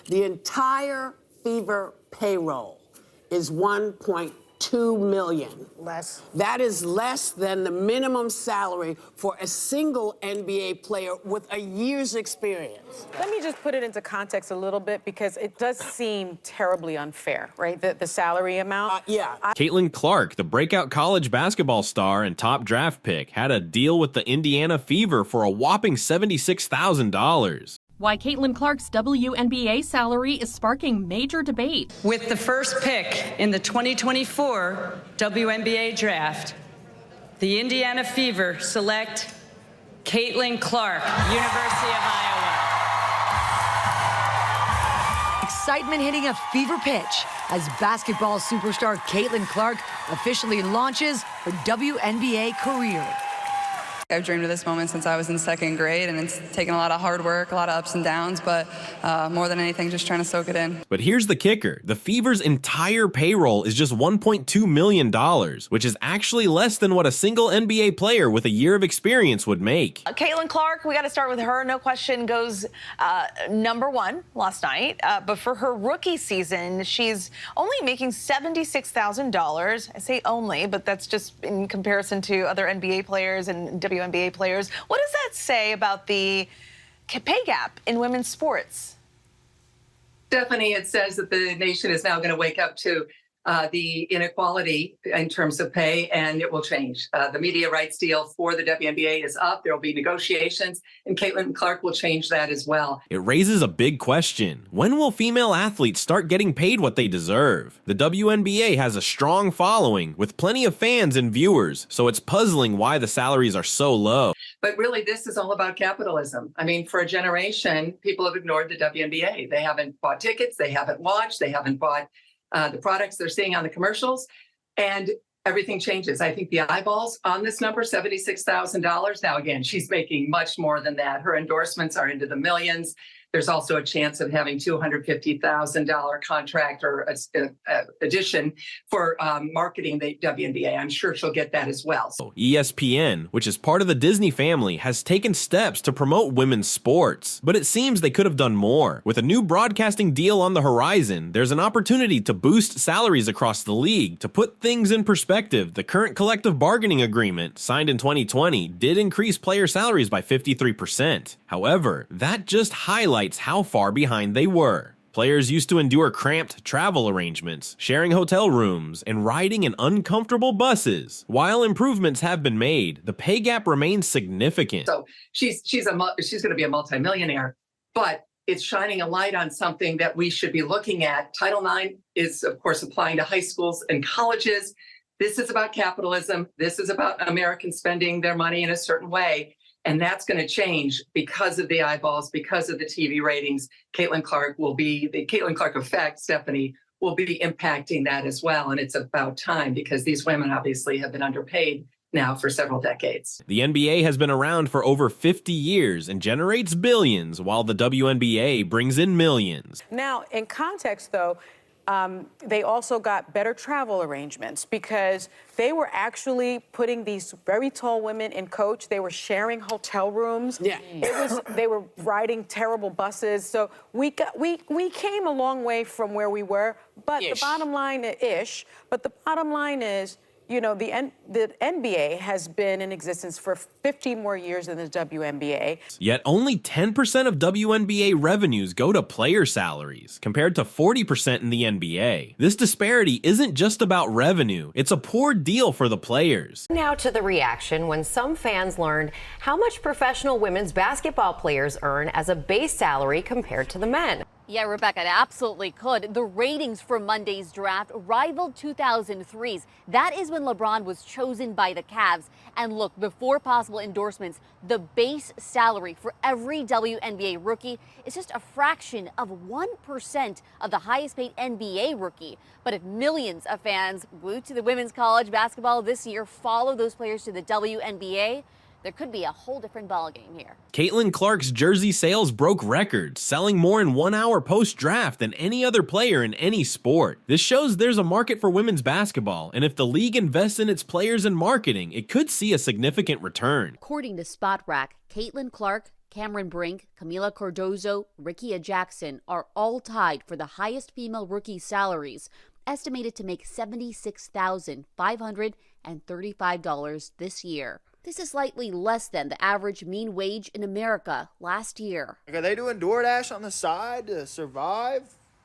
The entire Fever payroll is $1.2 million. Less. That is less than the minimum salary for a single NBA player with a year's experience. Let me just put it into context a little bit because it does seem terribly unfair, right? The salary amount. Yeah. Caitlin Clark, the breakout college basketball star and top draft pick, had a deal with the Indiana Fever for a whopping $76,000. Why Caitlin Clark's WNBA salary is sparking major debate. With the first pick in the 2024 WNBA draft, the Indiana Fever select Caitlin Clark, University of Iowa. Excitement hitting a fever pitch as basketball superstar Caitlin Clark officially launches her WNBA career. I've dreamed of this moment since I was in second grade, and it's taken a lot of hard work, a lot of ups and downs, but more than anything, just trying to soak it in. But here's the kicker. The Fever's entire payroll is just $1.2 million, which is actually less than what a single NBA player with a year of experience would make. Caitlin Clark, we got to start with her. No question goes #1 last night. But for her rookie season, she's only making $76,000. I say only, but that's just in comparison to other NBA players and WNBA players. What does that say about the pay gap in women's sports? Stephanie, it says that the nation is now going to wake up to the inequality in terms of pay, and it will change. The media rights deal for the WNBA is up. There will be negotiations, and Caitlin Clark will change that as well. It raises a big question. When will female athletes start getting paid what they deserve? The WNBA has a strong following with plenty of fans and viewers, so it's puzzling why the salaries are so low. But really, this is all about capitalism. I mean, for a generation, people have ignored the WNBA. They haven't bought tickets, they haven't watched, they haven't bought the products they're seeing on the commercials, and everything changes. I think the eyeballs on this number, $76,000. Now, again, she's making much more than that. Her endorsements are into the millions. There's also a chance of having $250,000 contract or addition for marketing the WNBA. I'm sure she'll get that as well. ESPN, which is part of the Disney family, has taken steps to promote women's sports, but it seems they could have done more. With a new broadcasting deal on the horizon, there's an opportunity to boost salaries across the league. To put things in perspective, the current collective bargaining agreement, signed in 2020, did increase player salaries by 53%. However, that just highlights how far behind they were. Players used to endure cramped travel arrangements, sharing hotel rooms, and riding in uncomfortable buses. While improvements have been made, the pay gap remains significant. So she's going to be a multimillionaire, but it's shining a light on something that we should be looking at. Title IX is, of course, applying to high schools and colleges. This is about capitalism. This is about Americans spending their money in a certain way. And that's going to change because of the eyeballs, because of the TV ratings. Caitlin Clark will be, the Caitlin Clark effect, Stephanie, will be impacting that as well. And it's about time because these women obviously have been underpaid now for several decades. The NBA has been around for over 50 years and generates billions, while the WNBA brings in millions. Now, in context, though, they also got better travel arrangements because they were actually putting these very tall women in coach. They were sharing hotel rooms. Yeah. They were riding terrible buses. So we came a long way from where we were. But the bottom line is, you know, the NBA has been in existence for 50 more years than the WNBA. Yet only 10% of WNBA revenues go to player salaries, compared to 40% in the NBA. This disparity isn't just about revenue, it's a poor deal for the players. Now to the reaction when some fans learned how much professional women's basketball players earn as a base salary compared to the men. Yeah, Rebecca, it absolutely could. The ratings for Monday's draft rivaled 2003's. That is when LeBron was chosen by the Cavs. And look, before possible endorsements, the base salary for every WNBA rookie is just a fraction of 1% of the highest paid NBA rookie. But if millions of fans glued to the women's college basketball this year follow those players to the WNBA, there could be a whole different ballgame here. Caitlin Clark's jersey sales broke records, selling more in 1 hour post-draft than any other player in any sport. This shows there's a market for women's basketball, and if the league invests in its players and marketing, it could see a significant return. According to SpotRack, Caitlin Clark Cameron Brink, Camila Cardozo, Rickea Jackson are all tied for the highest female rookie salaries, estimated to make $76,535 this year. This is slightly less than the average mean wage in America last year. Are they doing DoorDash on the side to survive?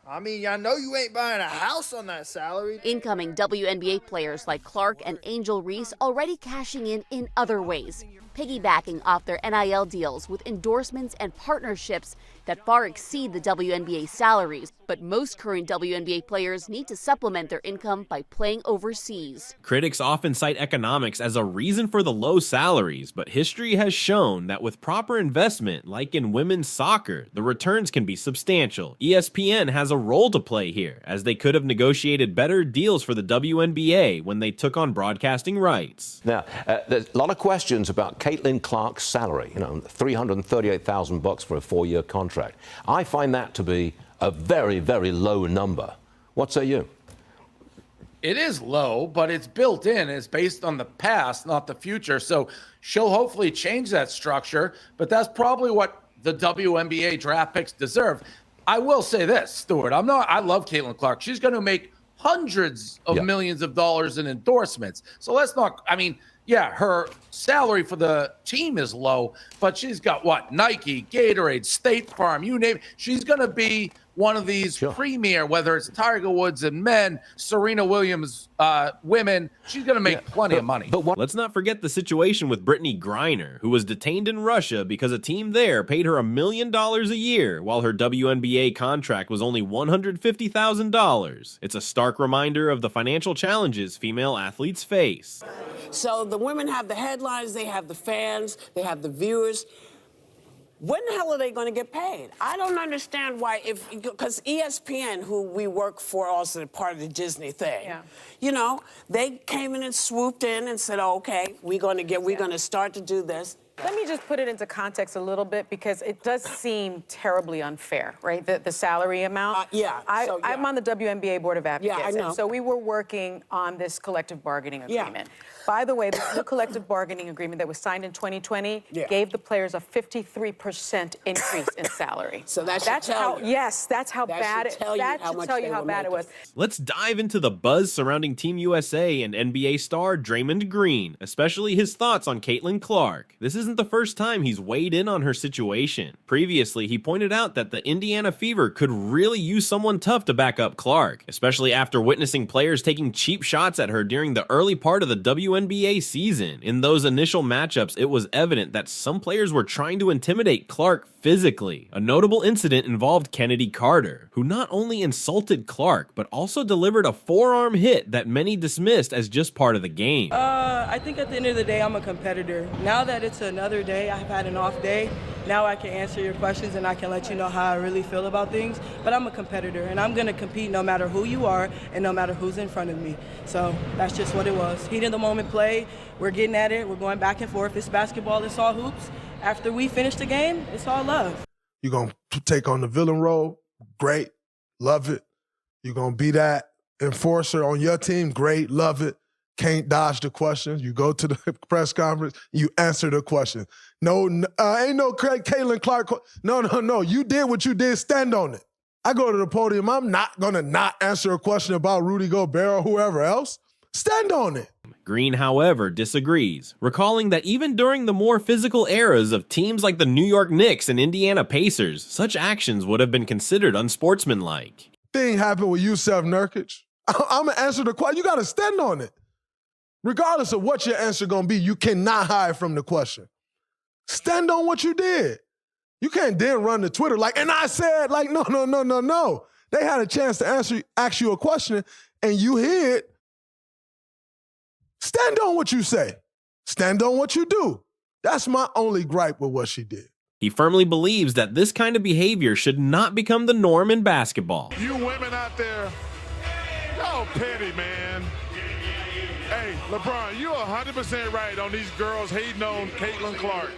I mean, I know you ain't buying a house on that salary. Incoming WNBA players like Clark and Angel Reese already cashing in other ways, piggybacking off their NIL deals with endorsements and partnerships that far exceed the WNBA salaries. But most current WNBA players need to supplement their income by playing overseas. Critics often cite economics as a reason for the low salaries, but history has shown that with proper investment, like in women's soccer, the returns can be substantial. ESPN has a role to play here, as they could have negotiated better deals for the WNBA when they took on broadcasting rights. Now, there's a lot of questions about Caitlin Clark's salary, $338,000 for a 4-year contract. I find that to be a very, very low number. What say you? It is low, but it's built in. It's based on the past, not the future. So she'll hopefully change that structure, but that's probably what the WNBA draft picks deserve. I will say this, Stuart. I love Caitlin Clark. She's going to make hundreds of millions of dollars in endorsements. So let's not, yeah, her salary for the team is low, but she's got what? Nike, Gatorade, State Farm, you name it. She's going to be one of these premier, whether it's Tiger Woods and men, Serena Williams women. She's going to make plenty of money. But let's not forget the situation with Brittany Griner, who was detained in Russia because a team there paid her $1 million a year, while her WNBA contract was only $150,000. It's a stark reminder of the financial challenges female athletes face. So the women have the headlines, they have the fans, they have the viewers. When the hell are they going to get paid? I don't understand why, because ESPN, who we work for, also part of the Disney thing, they came in and swooped in and said, okay, we're going to start to do this. Let me just put it into context a little bit, because it does seem terribly unfair, right? The salary amount. I'm on the WNBA Board of Advocates. Yeah, I know. And so we were working on this collective bargaining agreement. By the way, this new collective bargaining agreement that was signed in 2020 gave the players a 53% increase in salary. So that's how bad it was. Let's dive into the buzz surrounding Team USA and NBA star Draymond Green, especially his thoughts on Caitlin Clark. This isn't the first time he's weighed in on her situation. Previously, he pointed out that the Indiana Fever could really use someone tough to back up Clark, especially after witnessing players taking cheap shots at her during the early part of the WNBA season. In those initial matchups, it was evident that some players were trying to intimidate Clark physically. A notable incident involved Kennedy Carter, who not only insulted Clark, but also delivered a forearm hit that many dismissed as just part of the game. I think at the end of the day, I'm a competitor. Now that it's another day, I've had an off day, now I can answer your questions and I can let you know how I really feel about things. But I'm a competitor, and I'm going to compete no matter who you are and no matter who's in front of me. So that's just what it was. Heat of the moment play, we're getting at it, we're going back and forth. It's basketball, it's all hoops. After we finish the game, it's all love. You're going to take on the villain role? Great. Love it. You're going to be that enforcer on your team? Great. Love it. Can't dodge the questions. You go to the press conference, you answer the question. No, ain't no Caitlin Clark. No. You did what you did. Stand on it. I go to the podium. I'm not going to not answer a question about Rudy Gobert or whoever else. Stand on it. Green, however, disagrees, recalling that even during the more physical eras of teams like the New York Knicks and Indiana Pacers, such actions would have been considered unsportsmanlike. Thing happened with Yusef Nurkic. I'm going to answer the question. You got to stand on it. Regardless of what your answer going to be, you cannot hide from the question. Stand on what you did. You can't then run to Twitter and I said, no. They had a chance to ask you a question, and you hid. Stand on what you say. Stand on what you do. That's my only gripe with what she did. He firmly believes that this kind of behavior should not become the norm in basketball. You women out there, y'all petty, man. Hey, LeBron, you're 100% right on these girls hating on Caitlin Clark.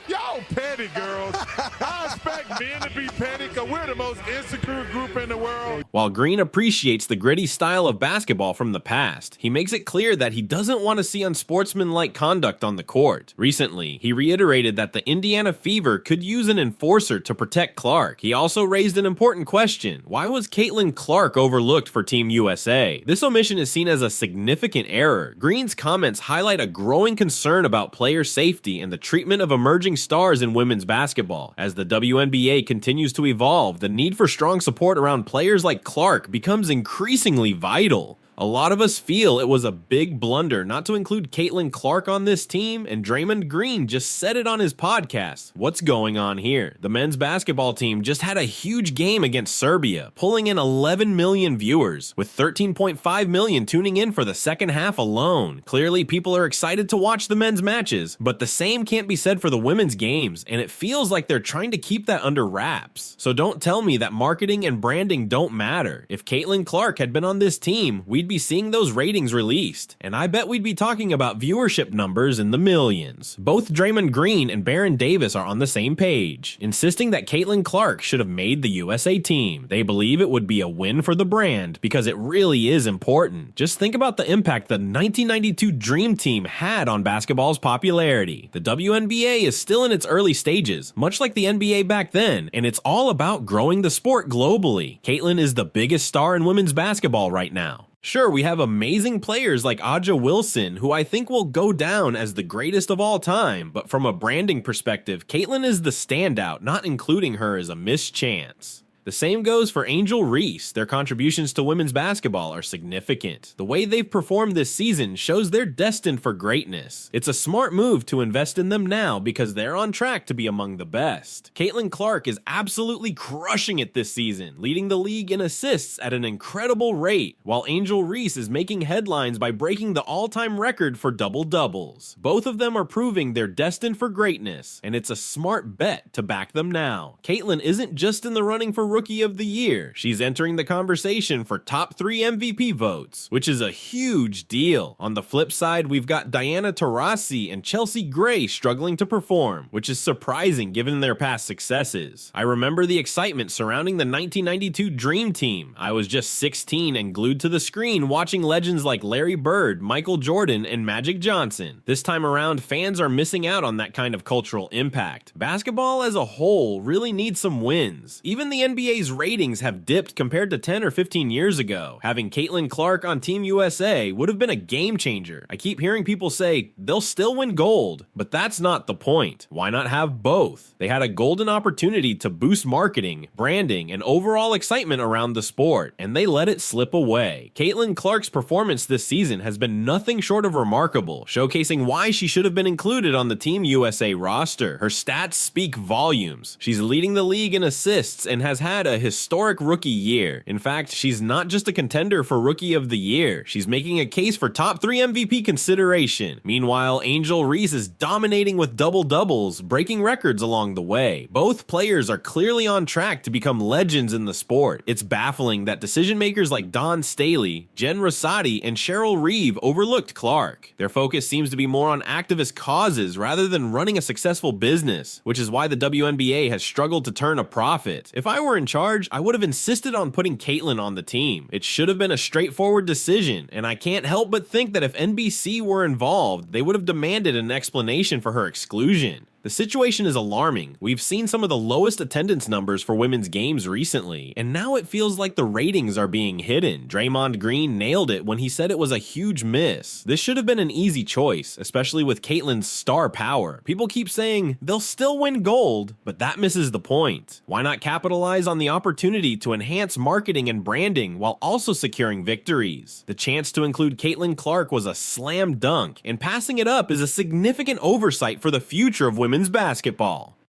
Y'all petty, girls. I expect men to be petty because we're the most insecure group in the world. While Green appreciates the gritty style of basketball from the past, he makes it clear that he doesn't want to see unsportsmanlike conduct on the court. Recently, he reiterated that the Indiana Fever could use an enforcer to protect Clark. He also raised an important question. Why was Caitlin Clark overlooked for Team USA? This omission is seen as a significant error. Green's comments highlight a growing concern about player safety and the treatment of emerging stars in women's basketball. As the WNBA continues to evolve, the need for strong support around players like Clark becomes increasingly vital. A lot of us feel it was a big blunder not to include Caitlin Clark on this team, and Draymond Green just said it on his podcast. What's going on here? The men's basketball team just had a huge game against Serbia, pulling in 11 million viewers, with 13.5 million tuning in for the second half alone. Clearly, people are excited to watch the men's matches, but the same can't be said for the women's games, and it feels like they're trying to keep that under wraps. So don't tell me that marketing and branding don't matter. If Caitlin Clark had been on this team, we'd be seeing those ratings released, and I bet we'd be talking about viewership numbers in the millions. Both Draymond Green and Baron Davis are on the same page, insisting that Caitlin Clark should have made the USA team. They believe it would be a win for the brand because it really is important. Just think about the impact the 1992 Dream Team had on basketball's popularity. The WNBA is still in its early stages, much like the NBA back then, and it's all about growing the sport globally. Caitlin is the biggest star in women's basketball right now. Sure, we have amazing players like Aja Wilson, who I think will go down as the greatest of all time, but from a branding perspective, Caitlin is the standout, not including her is a missed chance. The same goes for Angel Reese. Their contributions to women's basketball are significant. The way they've performed this season shows they're destined for greatness. It's a smart move to invest in them now because they're on track to be among the best. Caitlin Clark is absolutely crushing it this season, leading the league in assists at an incredible rate, while Angel Reese is making headlines by breaking the all-time record for double-doubles. Both of them are proving they're destined for greatness, and it's a smart bet to back them now. Caitlin isn't just in the running for Rookie of the Year. She's entering the conversation for top 3 MVP votes, which is a huge deal. On the flip side, we've got Diana Taurasi and Chelsea Gray struggling to perform, which is surprising given their past successes. I remember the excitement surrounding the 1992 Dream Team. I was just 16 and glued to the screen watching legends like Larry Bird, Michael Jordan, and Magic Johnson. This time around, fans are missing out on that kind of cultural impact. Basketball as a whole really needs some wins. Even the NBA's ratings have dipped compared to 10 or 15 years ago. Having Caitlin Clark on Team USA would have been a game changer. I keep hearing people say they'll still win gold, but that's not the point. Why not have both? They had a golden opportunity to boost marketing, branding, and overall excitement around the sport, and they let it slip away. Caitlin Clark's performance this season has been nothing short of remarkable, showcasing why she should have been included on the Team USA roster. Her stats speak volumes. She's leading the league in assists and has had a historic rookie year. In fact, she's not just a contender for Rookie of the Year, she's making a case for top 3 MVP consideration. Meanwhile, Angel Reese is dominating with double-doubles, breaking records along the way. Both players are clearly on track to become legends in the sport. It's baffling that decision makers like Dawn Staley, Jen Rosati, and Cheryl Reeve overlooked Clark. Their focus seems to be more on activist causes rather than running a successful business, which is why the WNBA has struggled to turn a profit. If I were in charge, I would have insisted on putting Caitlin on the team. It should have been a straightforward decision, and I can't help but think that if NBC were involved, they would have demanded an explanation for her exclusion. The situation is alarming. We've seen some of the lowest attendance numbers for women's games recently, and now it feels like the ratings are being hidden. Draymond Green nailed it when he said it was a huge miss. This should have been an easy choice, especially with Caitlin's star power. People keep saying they'll still win gold, but that misses the point. Why not capitalize on the opportunity to enhance marketing and branding while also securing victories? The chance to include Caitlin Clark was a slam dunk, and passing it up is a significant oversight for the future of women's basketball.